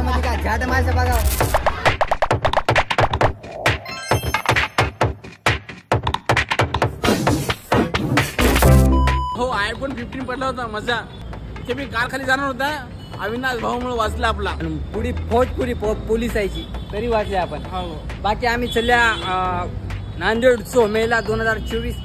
मध्ये का झाड मासे बघा. हो iPhone 15 पडला होता मजा. ते मी कार खाली जाणार होता, अविनाश भाऊमुळे वाचला आपला. पुढी पुरी पोलिसाची तरी वाचले आपण. बाकी आम्ही चालल्या नांदेड उत्सव मेला 2024.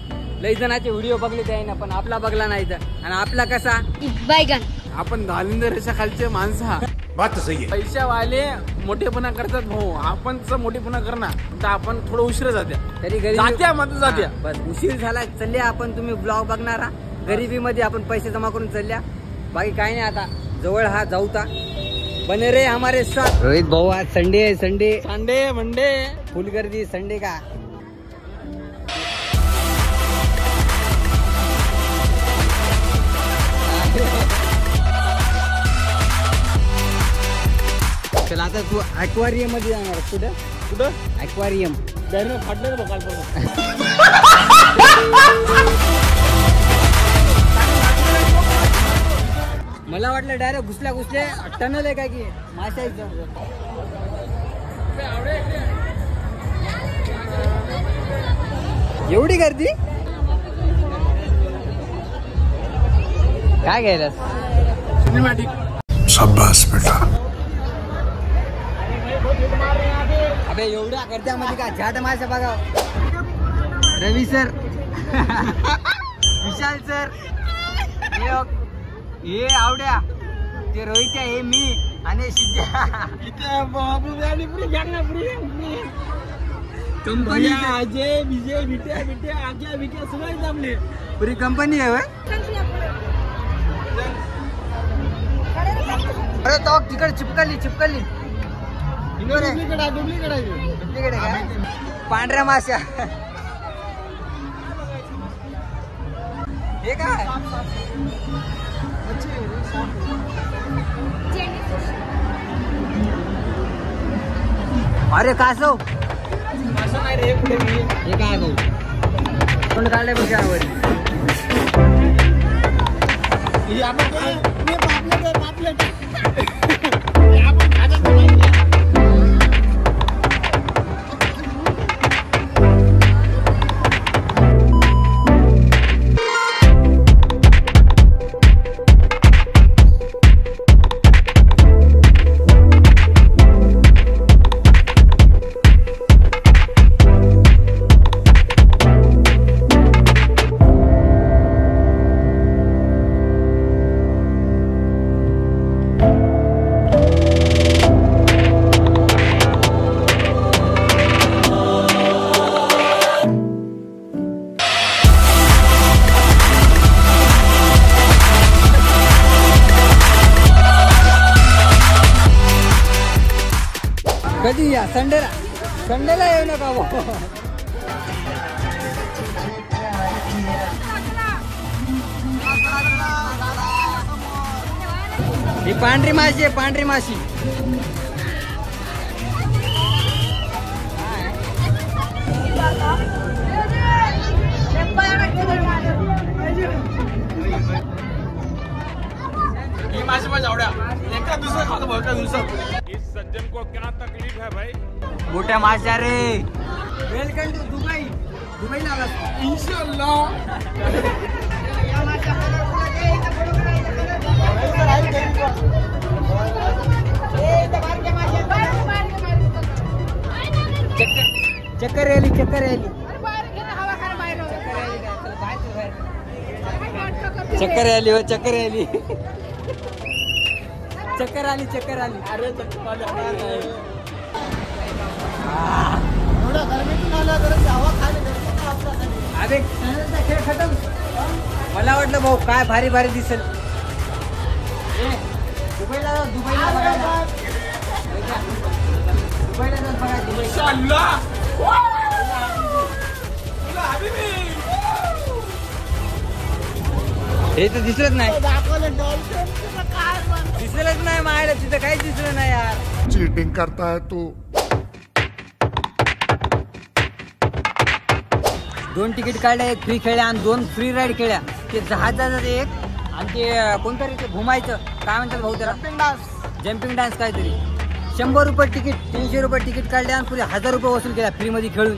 लई जणांचे व्हिडिओ बघले ते ना, पण आपला बघला नाही तर. आणि आपला कसा बैगन. आपण धालिंदरेच्या खालचे माणसा. बात तो सही है. पैशावाले मोठेपणा करतात भाऊ, आपण जर मोठेपणा करणार तर आपण थोडं उशीर जात्या तरी जात्या मत जात्या. बस उशीर झाला चालल्या आपण. तुम्ही ब्लॉग बघणारा गरिबीमध्ये आपण पैसे जमा करून चालल्या. बाकी काही नाही. आता जवळ हा जाऊता बने रे हमारे साथ. रोहित भाऊ आज संडे आहे. संडे मंडे फुल गर्दी संडे का. चला आता तू ॲक्वारियम मध्ये जाणार. कुठं ॲक्वारियम फाटलं बघाल. मला वाटलं डायरेक्ट घुसल्या टनल आहे काय की माशाचं. एवढी गर्दी काय घ्यायलास. सिनेमॅटिक. शाबाश बेटा. अबे एवढ्या गर्द्यामध्ये का झाड मासे बघा. रवी सर विशाल सर हे आवड्या ते रोहित हे मी आणि शिजा कंपनी अजय विजय बिट्या आग्या सगळे जमले. पुरी कंपनी आहे. अरे तो तिकड चिपकली डुप्लिकेट आहे. पांढऱ्या माश्या हे काय. अरे कासव हे काय भाऊ कोण काढले बघ यावर. कधी या संडेला येऊ नका भाऊ. ही पांढरी माशी आहे. पांढरी माशी ही माझी आवड्या एका दुसरं खातो भाऊ. एका दिवसात इस सज्जन को क्या तकलीफ है भाई. मोठ्या माश्या रे. वेलकम टू दुबई लागला इंशाल्लाह. चक्कर आली. चक्कर आली अरे अबे खेळ खतम. मला वाटलं भाऊ काय भारी दिसेल. दुबईला बघा. हे तर दिसलंच नाही. मायला तिथं काहीच दिसलं नाही यार. चीटिंग करता है तू. 2 तिकीट काढले. 1 फ्री खेळल्या आणि 2 फ्री राईड खेळल्या. ते जहाजाचं एक आणि ते कोणतरी ते घुमायचं काय म्हणतात भाऊ त्याला. जम्पिंग डान्स काहीतरी. 100 रुपये तिकीट 300 रुपये तिकीट काढले आणि पुढे 1000 रुपये वसूल केला फ्री मध्ये खेळून.